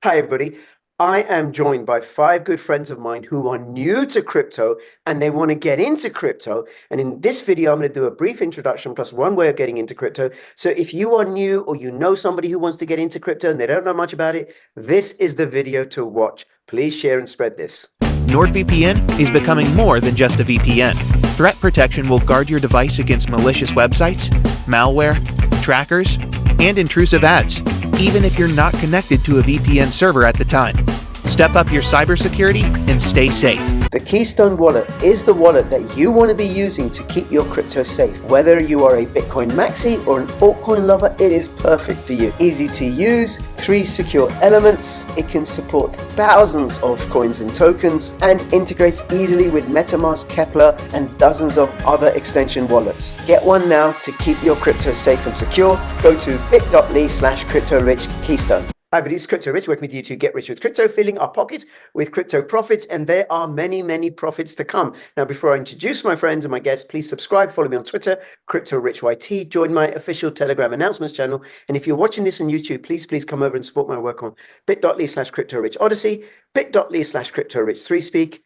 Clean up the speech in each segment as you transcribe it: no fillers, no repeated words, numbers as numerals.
Hi, everybody. I am joined by five good friends of mine who are new to crypto and they want to get into crypto. And in this video, I'm going to do a brief introduction plus one way of getting into crypto. So if you are new or you know somebody who wants to get into crypto and they don't know much about it, this is the video to watch. Please share and spread this. NordVPN is becoming more than just a VPN. Threat protection will guard your device against malicious websites, malware, trackers, and intrusive ads, even if you're not connected to a VPN server at the time. Step up your cybersecurity and stay safe. The Keystone wallet is the wallet that you want to be using to keep your crypto safe. Whether you are a Bitcoin maxi or an altcoin lover, it is perfect for you. Easy to use, 3 secure elements, it can support thousands of coins and tokens, and integrates easily with MetaMask, Kepler, and dozens of other extension wallets. Get one now to keep your crypto safe and secure. Go to bit.ly/CryptoRichKeystone. Hi, everybody, it's Crypto Rich, working with you to get rich with crypto, filling our pockets with crypto profits, and there are many, many profits to come. Now, before I introduce my friends and my guests, please subscribe, follow me on Twitter, Crypto Rich YT, join my official Telegram announcements channel, and if you're watching this on YouTube, please come over and support my work on bit.ly/CryptoRich Odyssey, bit.ly/CryptoRich 3Speak,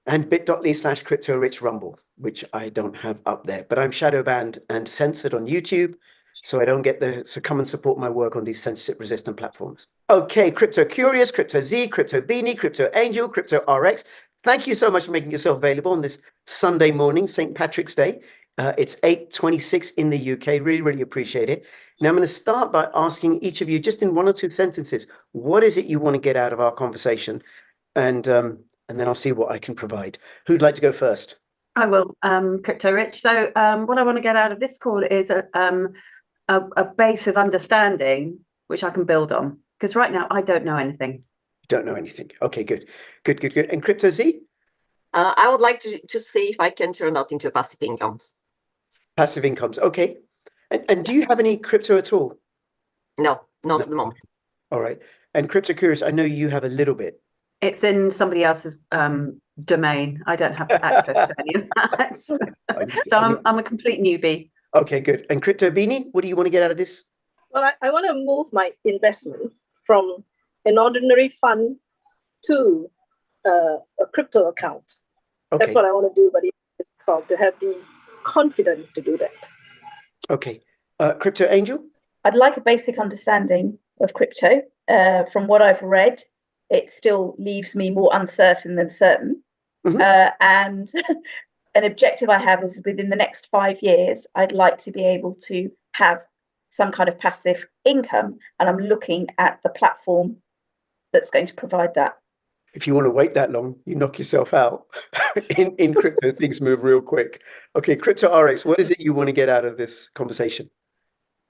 and bit.ly/CryptoRich Rumble, which I don't have up there, but I'm shadow banned and censored on YouTube, so I don't get so come and support my work on these censorship resistant platforms. Okay, Crypto Curious, Crypto Z, Crypto Beanie, Crypto Angel, Crypto RX. Thank you so much for making yourself available on this Sunday morning, St. Patrick's Day. It's 8:26 in the UK. Really, really appreciate it. Now I'm going to start by asking each of you, just in 1 or 2 sentences, what is it you want to get out of our conversation? And then I'll see what I can provide. Who'd like to go first? I will, Crypto Rich. So what I want to get out of this call is a base of understanding which I can build on, because right now I don't know anything. You don't know anything. Okay, good. And Crypto Z? I would like to see if I can turn that into passive incomes. Passive incomes. Okay. And do you have any crypto at all? No, not at the moment. All right. And Crypto Curious, I know you have a little bit. It's in somebody else's domain. I don't have access to any of that. So I'm a complete newbie. Okay, good. And Crypto Beanie, what do you want to get out of this? Well, I want to move my investment from an ordinary fund to a crypto account. Okay. That's what I want to do, but it's called to have the confidence to do that. Okay. Crypto Angel? I'd like a basic understanding of crypto. From what I've read, it still leaves me more uncertain than certain. Mm-hmm. And an objective I have is within the next 5 years, I'd like to be able to have some kind of passive income. And I'm looking at the platform that's going to provide that. If you want to wait that long, you knock yourself out. in crypto, things move real quick. Okay, Crypto RX, what is it you want to get out of this conversation?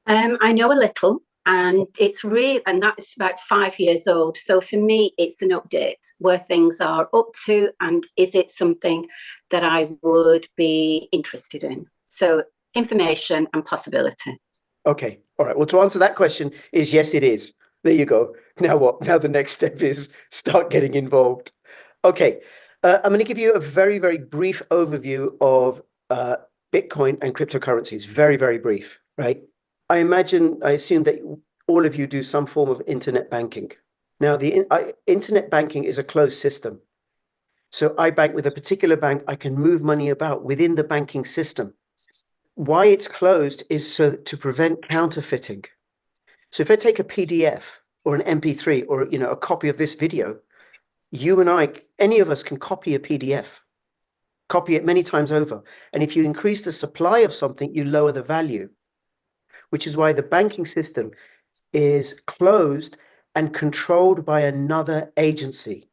I know a little. And that's about 5 years old. So for me, it's an update where things are up to, and is it something that I would be interested in? So information and possibility. Okay. All right. Well, to answer that question is yes, it is. There you go. Now what? Now the next step is start getting involved. Okay. I'm going to give you a very, very brief overview of Bitcoin and cryptocurrencies. Very, very brief, right? I assume that all of you do some form of internet banking. Now, the internet banking is a closed system. So I bank with a particular bank. I can move money about within the banking system. Why it's closed is so to prevent counterfeiting. So if I take a PDF or an MP3 or a copy of this video, you and I, any of us can copy a PDF, copy it many times over. And if you increase the supply of something, you lower the value, which is why the banking system is closed and controlled by another agency,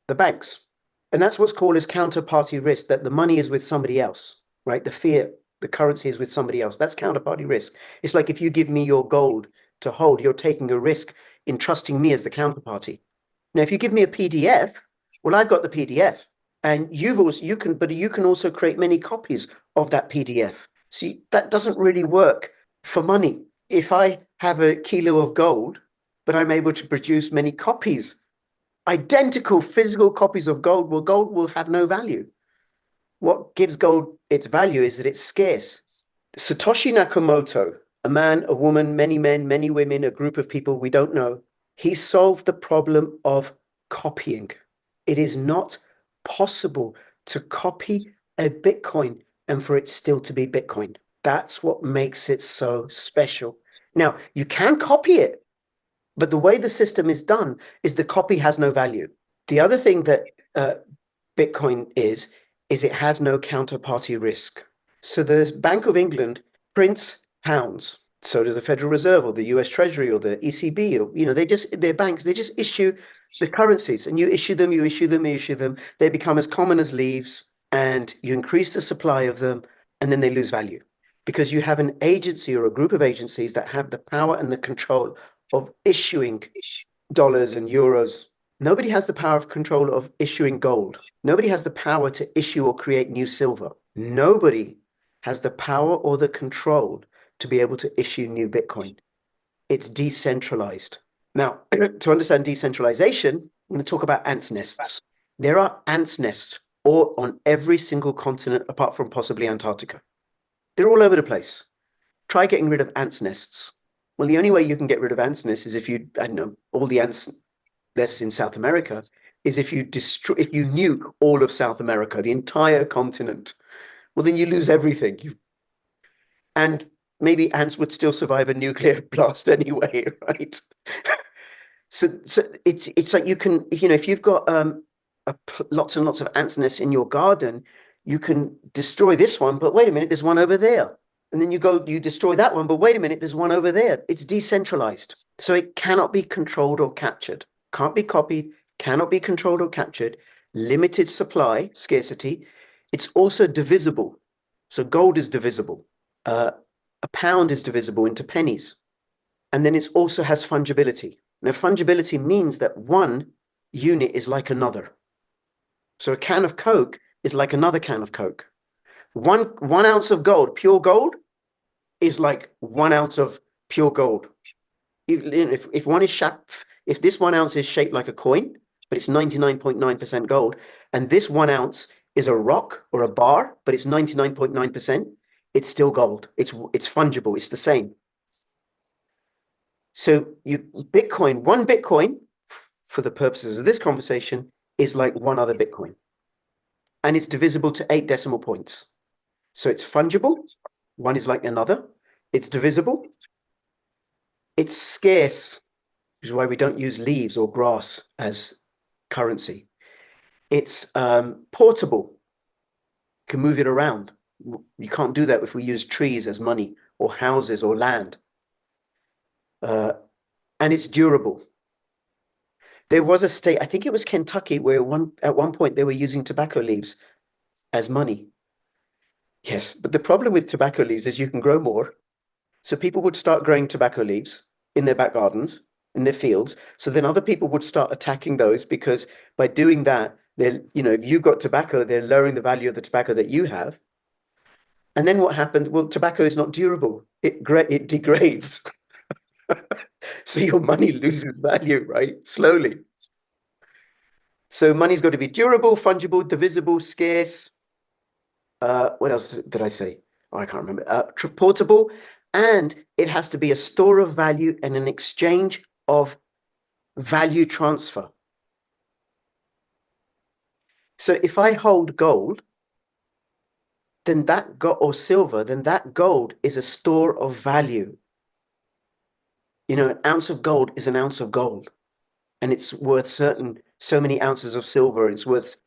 the banks. And that's what's called as counterparty risk, that the money is with somebody else, right? The fiat, the currency is with somebody else. That's counterparty risk. It's like if you give me your gold to hold, you're taking a risk in trusting me as the counterparty. Now, if you give me a PDF, well, I've got the PDF, and you can also create many copies of that PDF. See, that doesn't really work for money. If I have a kilo of gold, but I'm able to produce many copies, identical physical copies of gold, well, gold will have no value. What gives gold its value is that it's scarce. Satoshi Nakamoto, a man, a woman, many men, many women, a group of people we don't know, He solved the problem of copying. It is not possible to copy a Bitcoin and for it still to be Bitcoin. That's what makes it so special. Now, you can copy it, but the way the system is done is the copy has no value. The other thing that Bitcoin is it has no counterparty risk. So the Bank of England prints pounds. So does the Federal Reserve or the US Treasury or the ECB, or, they're banks, they just issue the currencies, and you issue them, you issue them, you issue them. They become as common as leaves, and you increase the supply of them, and then they lose value because you have an agency or a group of agencies that have the power and the control of issuing dollars and euros. Nobody has the power of control of issuing gold. Nobody has the power to issue or create new silver. Nobody has the power or the control to be able to issue new Bitcoin. It's decentralized. Now, to understand decentralization, I'm going to talk about ants' nests. There are ants' nests all on every single continent apart from possibly Antarctica. They're all over the place. Try getting rid of ants' nests. Well, the only way you can get rid of ants' nests is if you, all the ants nests in South America, is if you nuke all of South America, the entire continent. Well, then you lose everything. And maybe ants would still survive a nuclear blast anyway, right? So it's like you can, if you've got lots and lots of ants nests in your garden, you can destroy this one, but wait a minute, there's one over there. And then you destroy that one, but wait a minute, there's one over there. It's decentralized. So it cannot be controlled or captured. Can't be copied, cannot be controlled or captured. Limited supply, scarcity. It's also divisible. So gold is divisible. A pound is divisible into pennies. And then it also has fungibility. Now, fungibility means that one unit is like another. So a can of Coke is like another can of Coke. One ounce of gold, pure gold, is like 1 ounce of pure gold. If this 1 ounce is shaped like a coin, but it's 99.9% gold, and this 1 ounce is a rock or a bar, but it's 99.9%, it's still gold. It's fungible. It's the same. So one Bitcoin, for the purposes of this conversation, is like one other Bitcoin. And it's divisible to 8 decimal points. So it's fungible. One is like another. It's divisible. It's scarce, which is why we don't use leaves or grass as currency. It's portable. You can move it around. You can't do that if we use trees as money or houses or land. And it's durable. There was a state, I think it was Kentucky, where at one point they were using tobacco leaves as money. Yes, but the problem with tobacco leaves is you can grow more. So people would start growing tobacco leaves in their back gardens, in their fields. So then other people would start attacking those, because by doing that, if you've got tobacco, they're lowering the value of the tobacco that you have. And then what happened? Well, tobacco is not durable. It degrades. So your money loses value, right? Slowly. So money's got to be durable, fungible, divisible, scarce. What else did I say? Oh, I can't remember. Portable, and it has to be a store of value and an exchange of value transfer. So if I hold gold, then or silver, then that gold is a store of value. An ounce of gold is an ounce of gold, and it's worth so many ounces of silver. It's worth,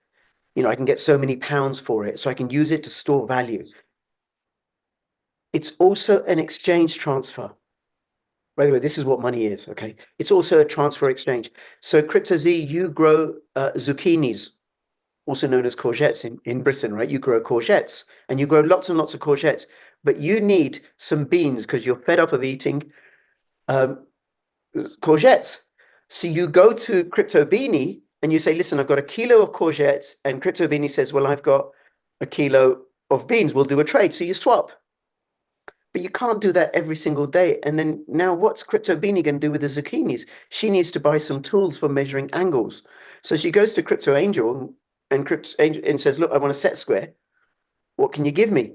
I can get so many pounds for it, so I can use it to store value. It's also an exchange transfer. By the way, this is what money is, okay? It's also a transfer exchange. So CryptoZ, you grow zucchinis, also known as courgettes in Britain, right? You grow courgettes, and you grow lots and lots of courgettes, but you need some beans because you're fed up of eating courgettes. So you go to Crypto Beanie and you say, listen, I've got a kilo of courgettes, and Crypto Beanie says, well, I've got a kilo of beans. We'll do a trade. So you swap. But you can't do that every single day. And then now what's Crypto Beanie going to do with the zucchinis? She needs to buy some tools for measuring angles. So she goes to Crypto Angel and says, look, I want a set square. What can you give me?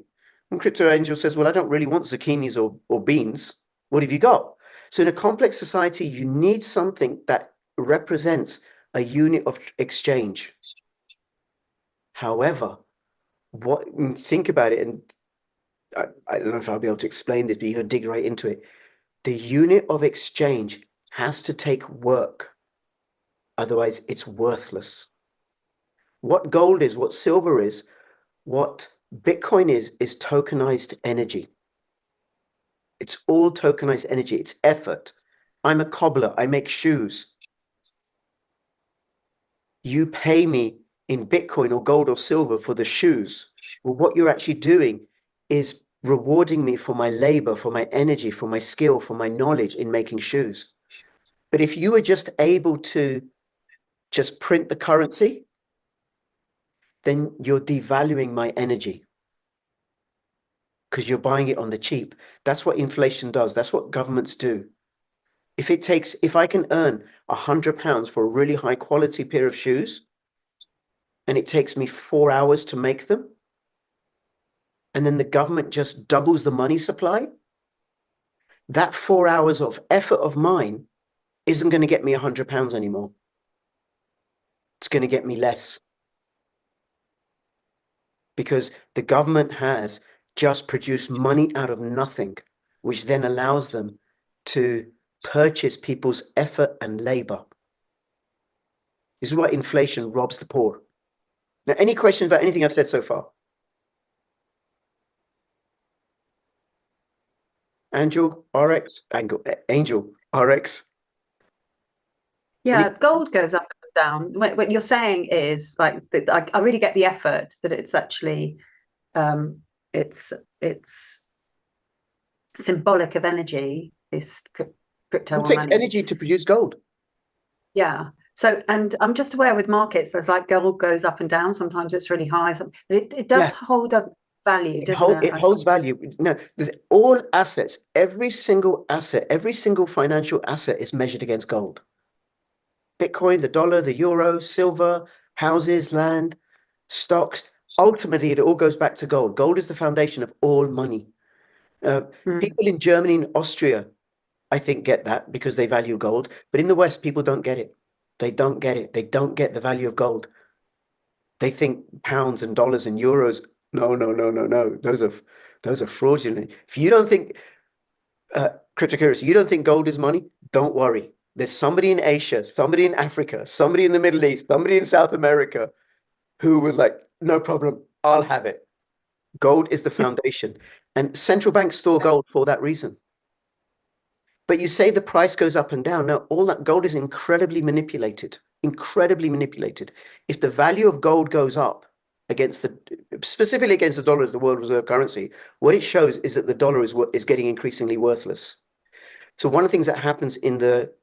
And Crypto Angel says, well, I don't really want zucchinis or beans. What have you got? So in a complex society, you need something that represents a unit of exchange. However, think about it, and I don't know if I'll be able to explain this, but you're going to dig right into it. The unit of exchange has to take work. Otherwise, it's worthless. What gold is, what silver is, what Bitcoin is tokenized energy. It's all tokenized energy. It's effort. I'm a cobbler. I make shoes. You pay me in Bitcoin or gold or silver for the shoes. Well, what you're actually doing is rewarding me for my labor, for my energy, for my skill, for my knowledge in making shoes. But if you were just able to just print the currency, then you're devaluing my energy because you're buying it on the cheap. That's what inflation does. That's what governments do. If I can earn £100 for a really high quality pair of shoes, and it takes me 4 hours to make them, and then the government just doubles the money supply, that 4 hours of effort of mine isn't going to get me £100 anymore. It's going to get me less. Because the government has just produced money out of nothing, which then allows them to purchase people's effort and labor. This is why inflation robs the poor. Now, any questions about anything I've said so far? Angel, RX. Yeah, gold goes up and down. What you're saying is like I really get the effort that it's actually it's symbolic of energy. This crypto It takes money. energy to produce gold. Yeah. So, and I'm just aware with markets, there's like gold goes up and down. Sometimes it's really high. It does hold a value, doesn't it? It holds value. No, there's all assets, every single asset, every single financial asset is measured against gold. Bitcoin, the dollar, the euro, silver, houses, land, stocks. Ultimately, it all goes back to gold. Gold is the foundation of all money. People in Germany and Austria, I think, get that because they value gold. But in the West, people don't get it. They don't get it. They don't get the value of gold. They think pounds and dollars and euros. No. Those are fraudulent. If you don't think cryptocurrency, you don't think gold is money, don't worry. There's somebody in Asia, somebody in Africa, somebody in the Middle East, somebody in South America who was like, no problem, I'll have it. Gold is the foundation. And central banks store gold for that reason. But you say the price goes up and down. No, all that gold is incredibly manipulated. If the value of gold goes up specifically against the dollar as the world reserve currency, what it shows is that the dollar is getting increasingly worthless. So one of the things that happens in the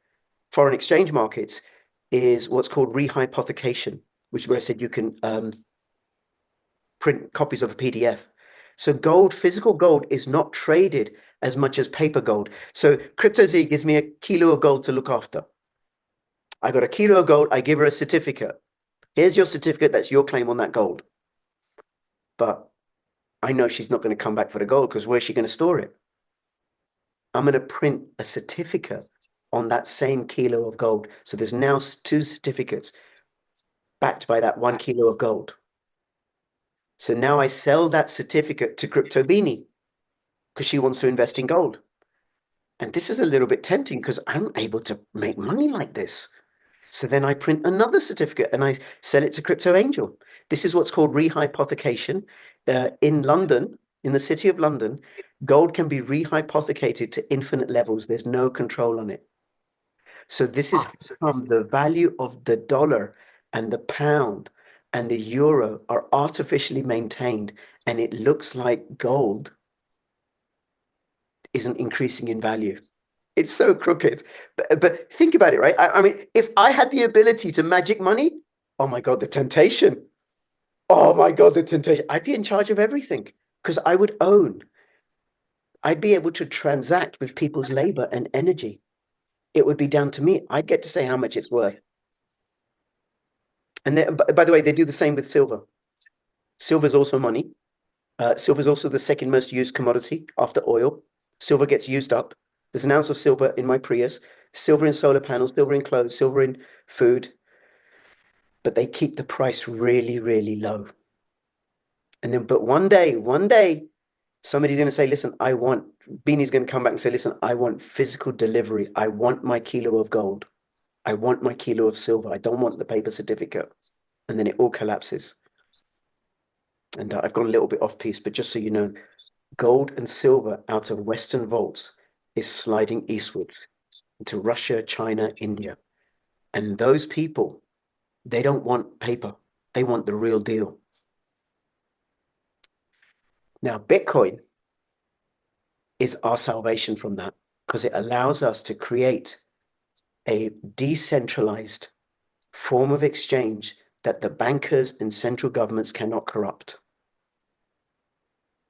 foreign exchange markets is what's called rehypothecation, which is where I said you can print copies of a PDF. So gold, physical gold, is not traded as much as paper gold. So CryptoZee gives me a kilo of gold to look after. I got a kilo of gold, I give her a certificate. Here's your certificate, that's your claim on that gold. But I know she's not going to come back for the gold because where's she going to store it? I'm going to print a certificate on that same kilo of gold. So there's now 2 certificates backed by that 1 kilo of gold. So now I sell that certificate to Crypto Beanie because she wants to invest in gold. And this is a little bit tempting because I'm able to make money like this. So then I print another certificate and I sell it to Crypto Angel. This is what's called rehypothecation. In London, in the city of London, gold can be rehypothecated to infinite levels. There's no control on it. So this is the value of the dollar and the pound and the euro are artificially maintained, and it looks like gold isn't increasing in value. It's so crooked. But think about it, right? I mean, if I had the ability to magic money, oh my God, the temptation. Oh my God, the temptation. I'd be in charge of everything because I would own. I'd be able to transact with people's labor and energy. It would be down to me. I'd get to say how much it's worth. And by the way, they do the same with silver. Silver is also money. Silver is also the second most used commodity after oil. Silver gets used up. There's an ounce of silver in my Prius, silver in solar panels, silver in clothes, silver in food, but they keep the price really, really low. And then, but one day, somebody's going to say, listen, Beanie's going to come back and say, listen, I want physical delivery. I want my kilo of gold. I want my kilo of silver. I don't want the paper certificate. And then it all collapses. And I've gone a little bit off piece, but just so you know, gold and silver out of Western vaults is sliding eastward into Russia, China, India. And those people, they don't want paper. They want the real deal. Now, Bitcoin is our salvation from that because it allows us to create a decentralized form of exchange that the bankers and central governments cannot corrupt.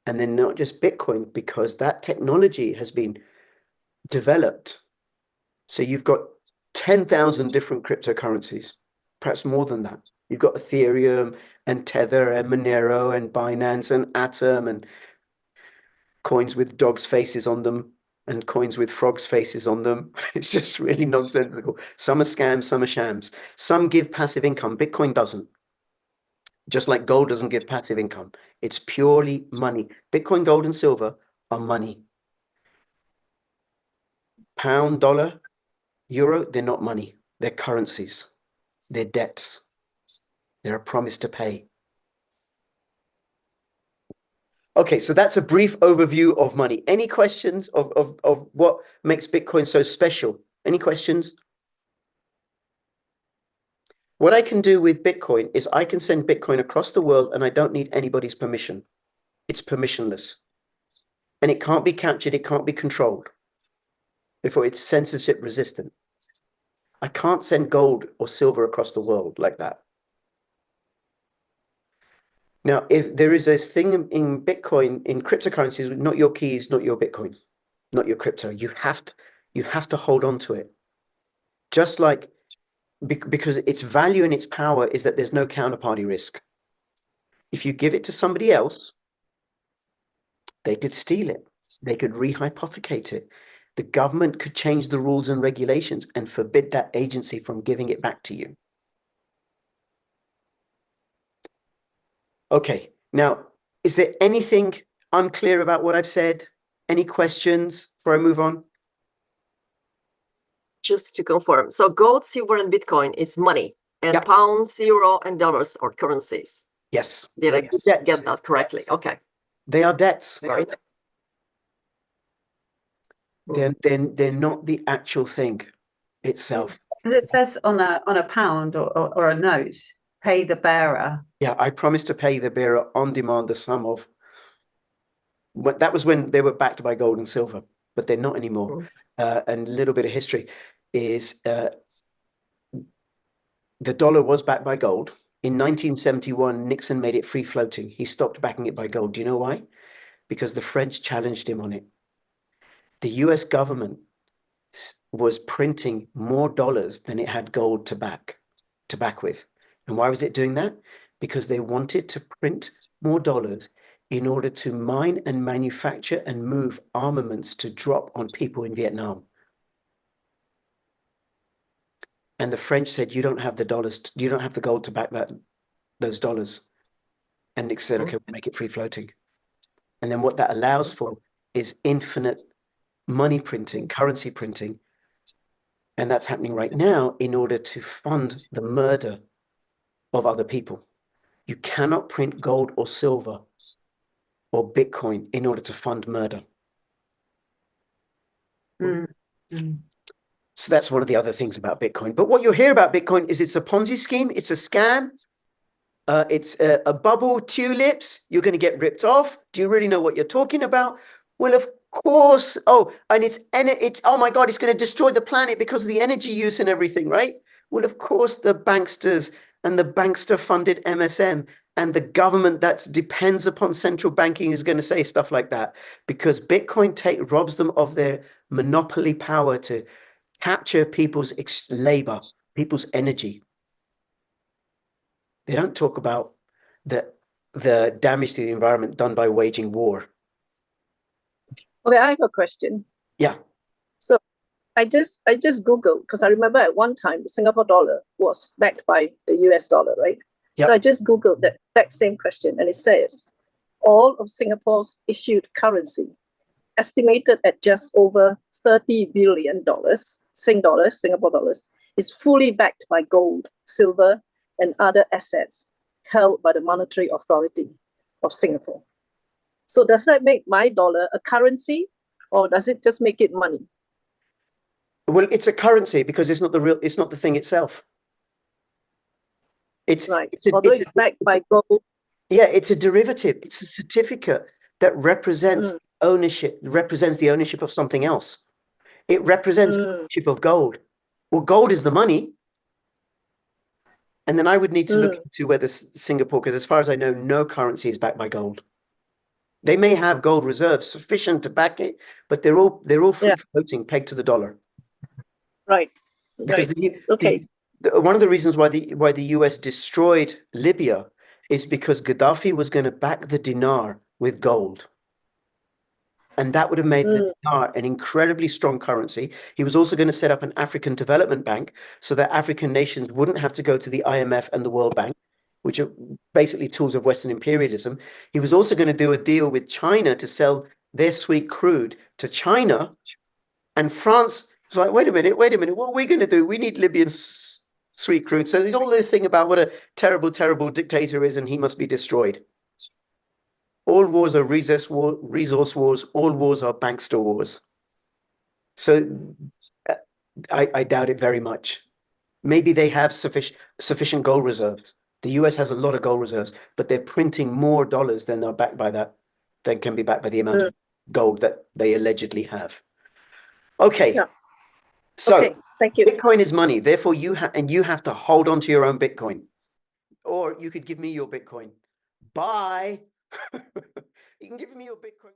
And then not just Bitcoin, because that technology has been developed. So you've got 10,000 different cryptocurrencies, perhaps more than that. You've got Ethereum and Tether and Monero and Binance and Atom and coins with dogs' faces on them and coins with frogs' faces on them. It's just really nonsensical. Some are scams, some are shams. Some give passive income. Bitcoin doesn't. Just like gold doesn't give passive income. It's purely money. Bitcoin, gold, and silver are money. Pound, dollar, euro, they're not money. They're currencies. They're debts. They're a promise to pay. Okay, so that's a brief overview of money. Any questions of what makes Bitcoin so special? Any questions? What I can do with Bitcoin is I can send Bitcoin across the world and I don't need anybody's permission. It's permissionless. And it can't be captured, it can't be controlled. Therefore, it's censorship resistant. I can't send gold or silver across the world like that. Now, if there is a thing in Bitcoin, in cryptocurrencies, not your keys, not your Bitcoin, not your crypto, you have to hold on to it. Just like, because its value and its power is that there's no counterparty risk. If you give it to somebody else, they could steal it. They could rehypothecate it. The government could change the rules and regulations and forbid that agency from giving it back to you. Okay, now, is there anything unclear about what I've said? Any questions before I move on? Just to confirm, so gold, silver, and Bitcoin is money, and pounds, euro, and dollars are currencies. Yes. Did I get that correctly? Okay. They are debts. Right. They're not the actual thing itself. It says on a pound or a note, pay the bearer. Yeah, I promise to pay the bearer on demand the sum of. But that was when they were backed by gold and silver, but they're not anymore. And a little bit of history is the dollar was backed by gold. In 1971, Nixon made it free floating. He stopped backing it by gold. Do you know why? Because the French challenged him on it. The US government was printing more dollars than it had gold to back with. And why was it doing that? Because they wanted to print more dollars in order to mine and manufacture and move armaments to drop on people in Vietnam. And the French said, you don't have the dollars, you don't have the gold to back those dollars. And Nixon said, okay, we'll make it free floating. And then what that allows for is infinite money printing, currency printing. And that's happening right now in order to fund the murder of other people. You cannot print gold or silver or Bitcoin in order to fund murder. So that's one of the other things about Bitcoin. But what you'll hear about Bitcoin is it's a Ponzi scheme, it's a scam, it's a bubble, tulips, you're going to get ripped off. Do you really know what you're talking about? Well, of course. Oh, and it's oh my God, it's going to destroy the planet because of the energy use and everything, right? Well, of course, the banksters and the bankster-funded MSM and the government that depends upon central banking is going to say stuff like that because Bitcoin robs them of their monopoly power to capture people's labor, people's energy. They don't talk about the damage to the environment done by waging war. Okay, I have a question. Yeah. I just Googled, because I remember at one time the Singapore dollar was backed by the US dollar, right? Yep. So I just Googled that exact same question, and it says all of Singapore's issued currency, estimated at just over $30 billion, Singapore dollars, is fully backed by gold, silver, and other assets held by the Monetary Authority of Singapore. So does that make my dollar a currency, or does it just make it money? Well, it's a currency because it's not the thing itself. It's right. Although it's backed by gold. Yeah, it's a derivative. It's a certificate that represents the ownership of something else. It represents ownership of gold. Well, gold is the money. And then I would need to look into whether Singapore, because as far as I know, no currency is backed by gold. They may have gold reserves sufficient to back it, but they're all free floating, pegged to the dollar. Right. Because one of the reasons why the US destroyed Libya is because Gaddafi was going to back the dinar with gold. And that would have made the dinar an incredibly strong currency. He was also going to set up an African Development Bank so that African nations wouldn't have to go to the IMF and the World Bank, which are basically tools of Western imperialism. He was also going to do a deal with China to sell their sweet crude to China. And France was like, wait a minute, what are we going to do? We need Libyan sweet crude. So there's all this thing about what a terrible, terrible dictator is, and he must be destroyed. All wars are resource wars. All wars are bankster wars. So I doubt it very much. Maybe they have sufficient gold reserves. The US has a lot of gold reserves, but they're printing more dollars than are backed by that, than can be backed by the amount of gold that they allegedly have. Okay. Yeah. So okay, thank you. Bitcoin is money. Therefore, you have to hold on to your own Bitcoin. Or you could give me your Bitcoin. Bye. You can give me your Bitcoin.